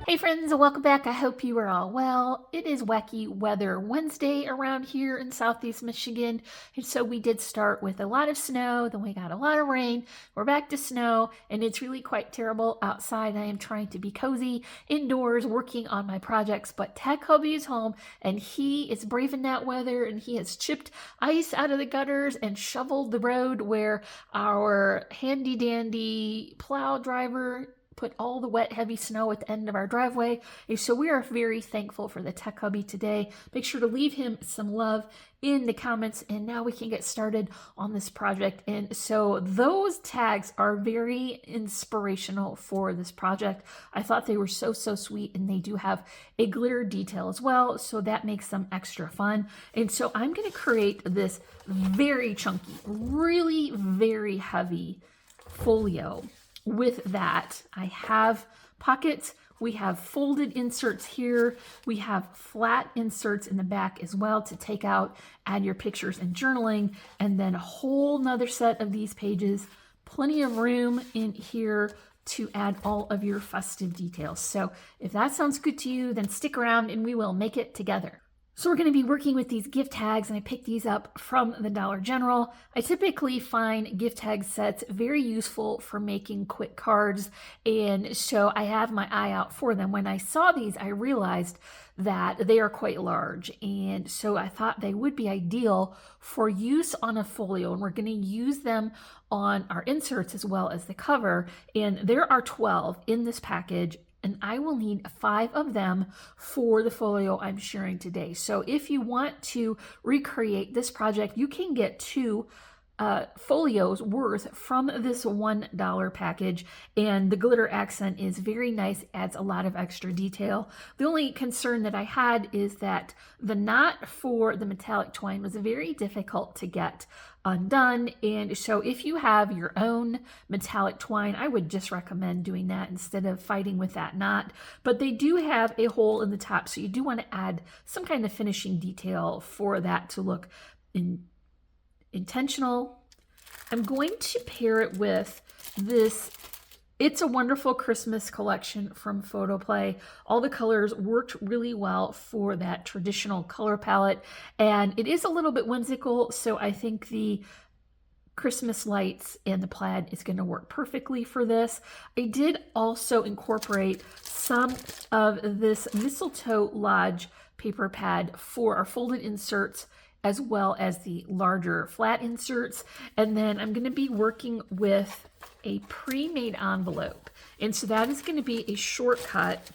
Hey friends, welcome back. I hope you are all well. It is Wacky Weather Wednesday around here in Southeast Michigan. And so we did start with a lot of snow, then we got a lot of rain. We're back to snow, and it's really quite terrible outside. I am trying to be cozy indoors working on my projects, but Tech Hubby is home and he is braving that weather, and he has chipped ice out of the gutters and shoveled the road where our handy dandy plow driver put all the wet, heavy snow at the end of our driveway. And so we are very thankful for the Tech Hubby today. Make sure to leave him some love in the comments, and now we can get started on this project. And so those tags are very inspirational for this project. I thought they were so sweet, and they do have a glitter detail as well, so that makes them extra fun. And so I'm going to create this very chunky, really very heavy folio. With that, I have pockets, we have folded inserts here, we have flat inserts in the back as well to take out, add your pictures and journaling, and then a whole nother set of these pages, plenty of room in here to add all of your festive details. So if that sounds good to you, then stick around and we will make it together. So we're going to be working with these gift tags, and I picked these up from the Dollar General. I typically find gift tag sets very useful for making quick cards, and so I have my eye out for them. When I saw these, I realized that they are quite large, and so I thought they would be ideal for use on a folio, and we're going to use them on our inserts as well as the cover. And there are 12 in this package, and I will need 5 of them for the folio I'm sharing today. So if you want to recreate this project, you can get 2 folios worth from this $1 package, and the glitter accent is very nice, adds a lot of extra detail. The only concern that I had is that the knot for the metallic twine was very difficult to get undone, and so if you have your own metallic twine, I would just recommend doing that instead of fighting with that knot. But they do have a hole in the top, so you do want to add some kind of finishing detail for that to look intentional. I'm going to pair it with this It's a Wonderful Christmas collection from Photoplay. All the colors worked really well for that traditional color palette, and it is a little bit whimsical, so I think the Christmas lights and the plaid is going to work perfectly for this. I did also incorporate some of this Mistletoe Lodge paper pad for our folded inserts, as well as the larger flat inserts. And then I'm going to be working with a pre-made envelope. And so that is going to be a shortcut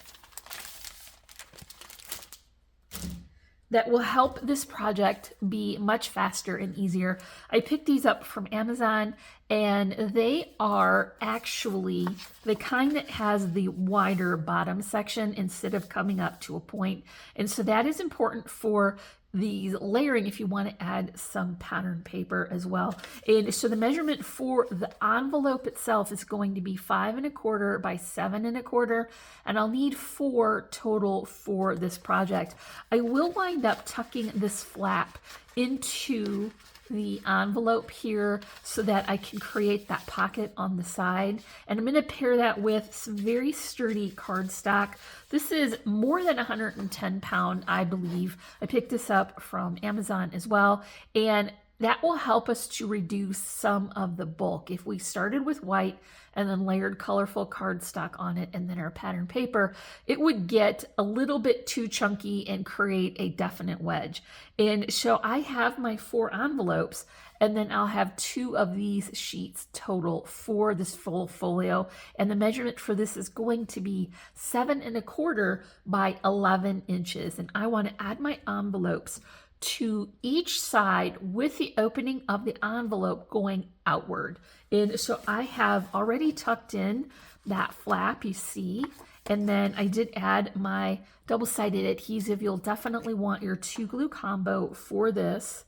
that will help this project be much faster and easier. I picked these up from Amazon, and they are actually the kind that has the wider bottom section instead of coming up to a point. And so that is important for these layering if you want to add some pattern paper as well. And so the measurement for the envelope itself is going to be 5 1/4 by 7 1/4, and I'll need 4 total for this project. I will wind up tucking this flap into the envelope here so that I can create that pocket on the side, and I'm going to pair that with some very sturdy cardstock. This is more than 110 pound, I believe. I picked this up from Amazon as well, and that will help us to reduce some of the bulk. If we started with white and then layered colorful cardstock on it and then our pattern paper, it would get a little bit too chunky and create a definite wedge. And so I have my 4 envelopes, and then I'll have 2 of these sheets total for this full folio. And the measurement for this is going to be 7 1/4 by 11 inches. And I want to add my envelopes to each side with the opening of the envelope going outward. And so I have already tucked in that flap, you see, and then I did add my double-sided adhesive. You'll definitely want your 2 glue combo for this.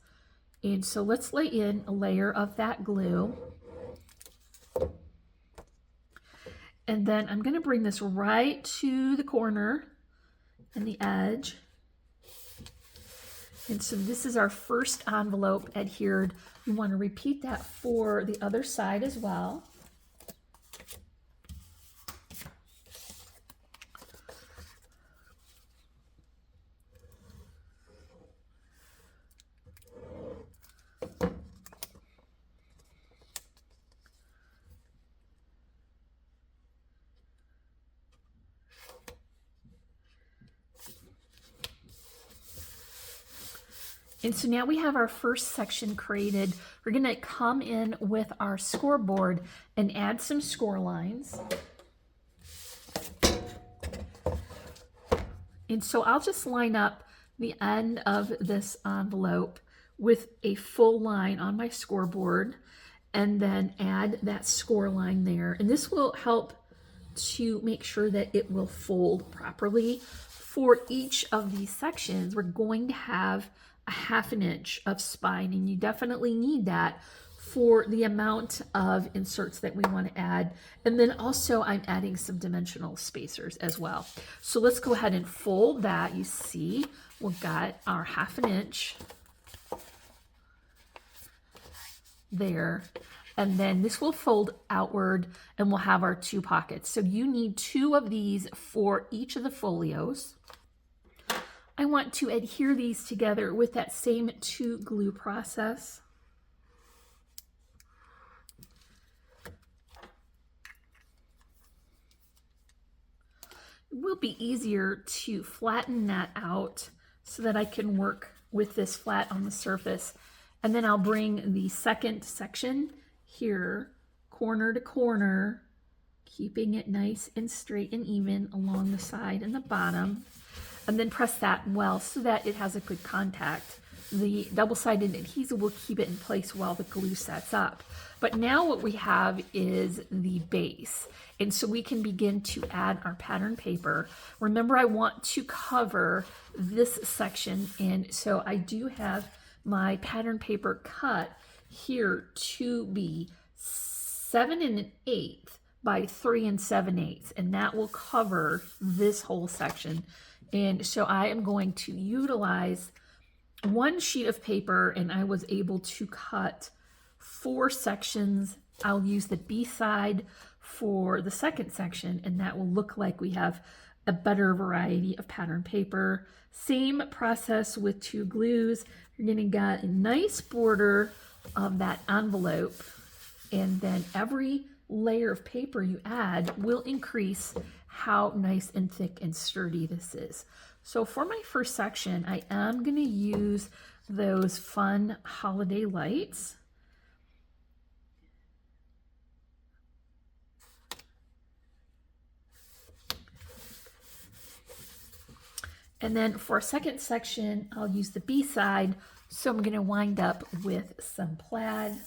And so let's lay in a layer of that glue. And then I'm going to bring this right to the corner and the edge. And so this is our first envelope adhered. We want to repeat that for the other side as well. And so now we have our first section created. We're gonna come in with our scoreboard and add some score lines. And so I'll just line up the end of this envelope with a full line on my scoreboard and then add that score line there. And this will help to make sure that it will fold properly. For each of these sections, we're going to have a 1/2 inch of spine, and you definitely need that for the amount of inserts that we want to add. And then also I'm adding some dimensional spacers as well. So let's go ahead and fold that. You see, we've got our 1/2 inch there. And then this will fold outward and we'll have our 2 pockets. So you need 2 of these for each of the folios. I want to adhere these together with that same 2 glue process. It will be easier to flatten that out so that I can work with this flat on the surface. And then I'll bring the second section here, corner to corner, keeping it nice and straight and even along the side and the bottom, and then press that well so that it has a good contact. The double-sided adhesive will keep it in place while the glue sets up. But now what we have is the base. And so we can begin to add our pattern paper. Remember, I want to cover this section, and so I do have my pattern paper cut here to be 7 1/8 by 3 7/8, and that will cover this whole section. And so I am going to utilize 1 sheet of paper, and I was able to cut 4 sections. I'll use the B side for the second section, and that will look like we have a better variety of pattern paper. Same process with 2 glues. You're going to get a nice border of that envelope, and then every layer of paper you add will increase how nice and thick and sturdy this is. So for my first section, I am going to use those fun holiday lights. And then for a second section, I'll use the B side. So I'm going to wind up with some plaid.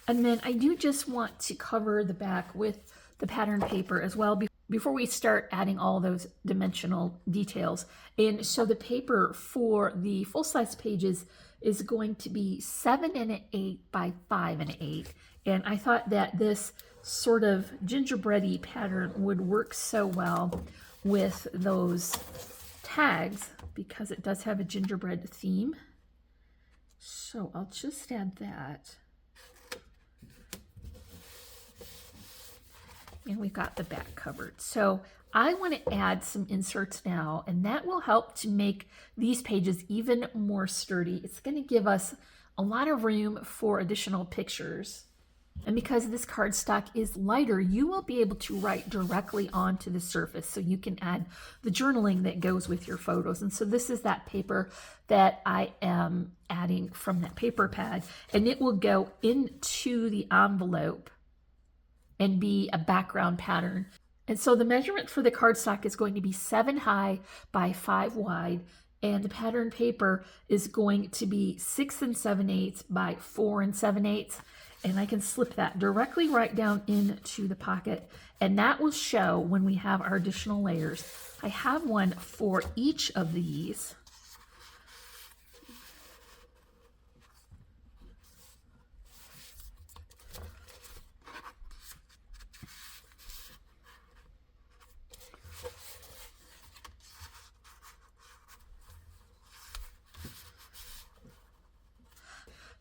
And then I do just want to cover the back with the pattern paper as well before we start adding all those dimensional details. And so the paper for the full-size pages is going to be 7 1/8 by 5 1/8. And I thought that this sort of gingerbread-y pattern would work so well with those tags because it does have a gingerbread theme. So I'll just add that. And we've got the back covered. So I want to add some inserts now, and that will help to make these pages even more sturdy. It's going to give us a lot of room for additional pictures. And because this cardstock is lighter, you will be able to write directly onto the surface, so you can add the journaling that goes with your photos. And so this is that paper that I am adding from that paper pad, and it will go into the envelope and be a background pattern. And so the measurement for the cardstock is going to be 7 high by 5 wide, and the pattern paper is going to be 6 7/8 by 4 7/8. And I can slip that directly right down into the pocket, and that will show when we have our additional layers. I have one for each of these.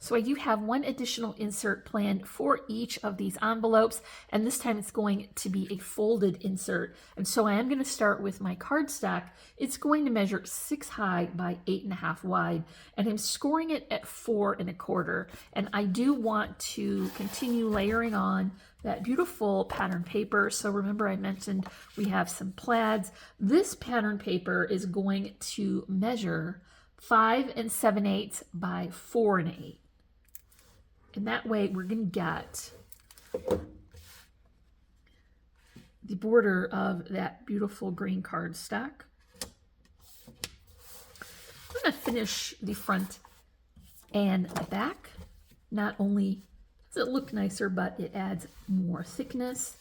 So I do have one additional insert planned for each of these envelopes, and this time it's going to be a folded insert. And so I am going to start with my cardstock. It's going to measure 6 high by 8.5 wide, and I'm scoring it at 4 1/4. And I do want to continue layering on that beautiful pattern paper. So remember I mentioned we have some plaids. This pattern paper is going to measure 5 7/8 by 4 1/8. And that way we're going to get the border of that beautiful green cardstock. I'm going to finish the front and the back. Not only does it look nicer, but it adds more thickness.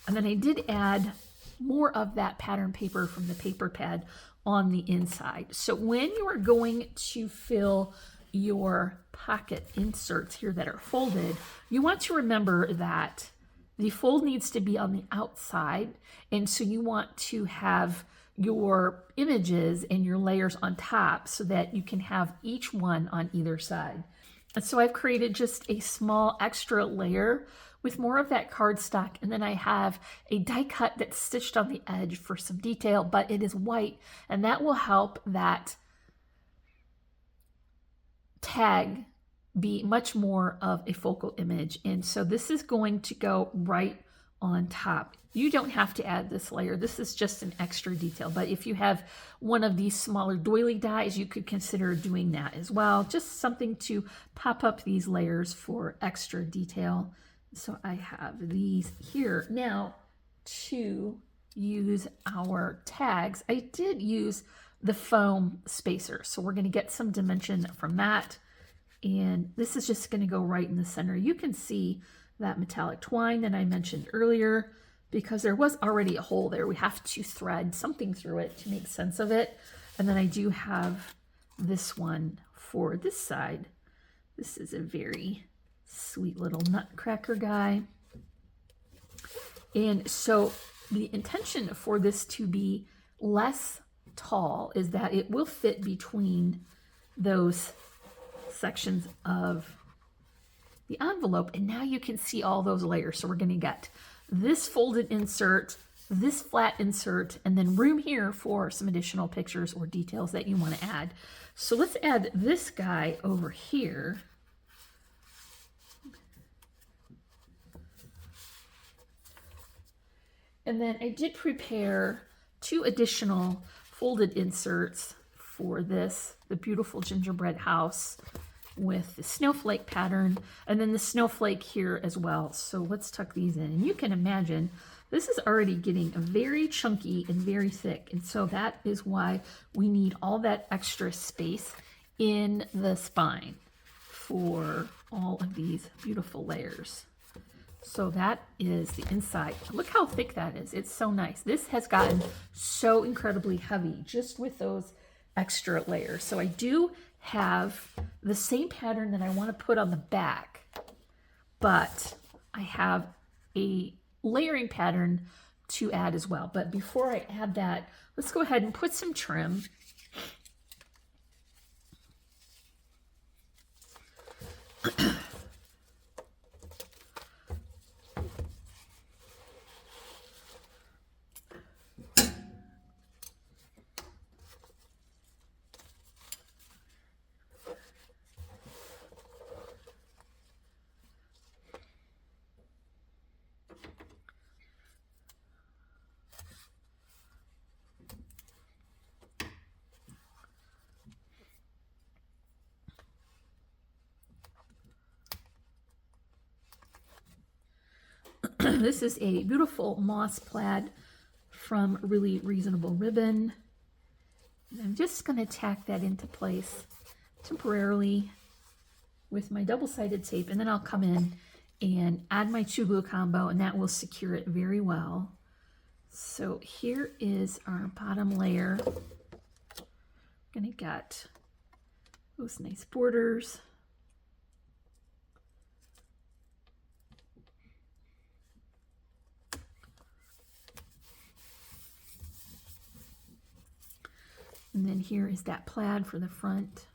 And then I did add more of that pattern paper from the paper pad on the inside. So when you are going to fill your pocket inserts here that are folded, you want to remember that the fold needs to be on the outside. And so you want to have your images and your layers on top so that you can have each one on either side. And so I've created just a small extra layer with more of that cardstock, and then I have a die cut that's stitched on the edge for some detail, but it is white, and that will help that tag be much more of a focal image. And so this is going to go right on top. You don't have to add this layer. This is just an extra detail, but if you have one of these smaller doily dies, you could consider doing that as well. Just something to pop up these layers for extra detail. So I have these here. Now, to use our tags, I did use the foam spacer. So we're going to get some dimension from that. And this is just going to go right in the center. You can see that metallic twine that I mentioned earlier, because there was already a hole there. We have to thread something through it to make sense of it. And then I do have this one for this side. This is a very sweet little nutcracker guy. And so the intention for this to be less tall is that it will fit between those sections of the envelope. And now you can see all those layers. So we're going to get this folded insert, this flat insert, and then room here for some additional pictures or details that you want to add. So let's add this guy over here. And then I did prepare 2 additional folded inserts for this, the beautiful gingerbread house with the snowflake pattern, and then the snowflake here as well. So let's tuck these in. And you can imagine this is already getting very chunky and very thick. And so that is why we need all that extra space in the spine for all of these beautiful layers. So that is the inside. Look how thick that is. It's so nice. This has gotten so incredibly heavy just with those extra layers. So I do have the same pattern that I want to put on the back, but I have a layering pattern to add as well. But before I add that, let's go ahead and put some trim. This is a beautiful moss plaid from Really Reasonable Ribbon. And I'm just going to tack that into place temporarily with my double-sided tape, and then I'll come in and add my 2 glue combo, and that will secure it very well. So here is our bottom layer. I'm going to get those nice borders. And then here is that plaid for the front.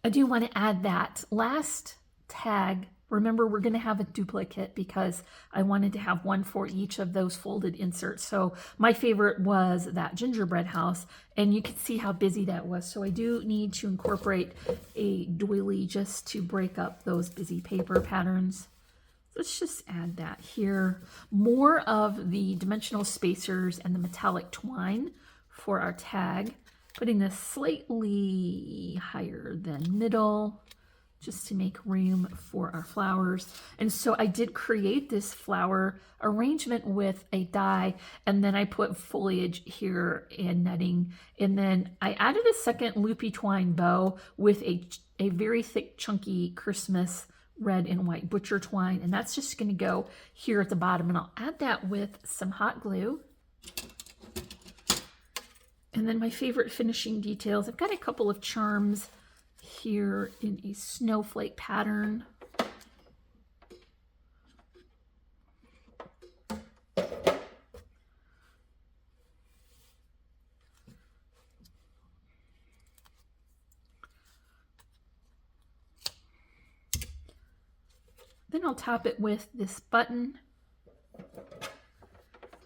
I do want to add that last tag. Remember, we're going to have a duplicate because I wanted to have one for each of those folded inserts. So my favorite was that gingerbread house, and you can see how busy that was. So I do need to incorporate a doily just to break up those busy paper patterns. Let's just add that here. More of the dimensional spacers and the metallic twine for our tag. Putting this slightly higher than middle, just to make room for our flowers. And so I did create this flower arrangement with a die, and then I put foliage here and netting. And then I added a second loopy twine bow with a very thick, chunky Christmas red and white butcher twine. And that's just gonna go here at the bottom. And I'll add that with some hot glue. And then my favorite finishing details, I've got a couple of charms here in a snowflake pattern. Then I'll top it with this button.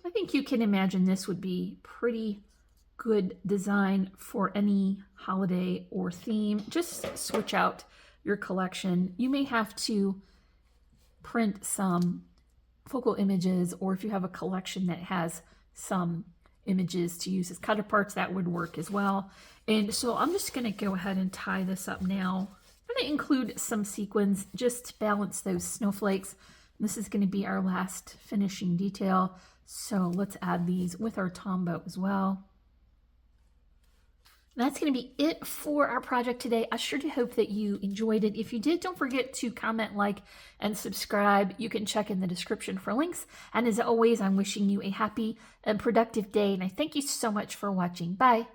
I think you can imagine this would be pretty good design for any holiday or theme. Just switch out your collection. You may have to print some focal images, or if you have a collection that has some images to use as cutter parts, that would work as well. And so I'm just going to go ahead and tie this up now. I'm going to include some sequins just to balance those snowflakes. This is going to be our last finishing detail. So let's add these with our tombow as well. That's going to be it for our project today. I sure do hope that you enjoyed it. If you did, don't forget to comment, like, and subscribe. You can check in the description for links. And as always, I'm wishing you a happy and productive day. And I thank you so much for watching. Bye.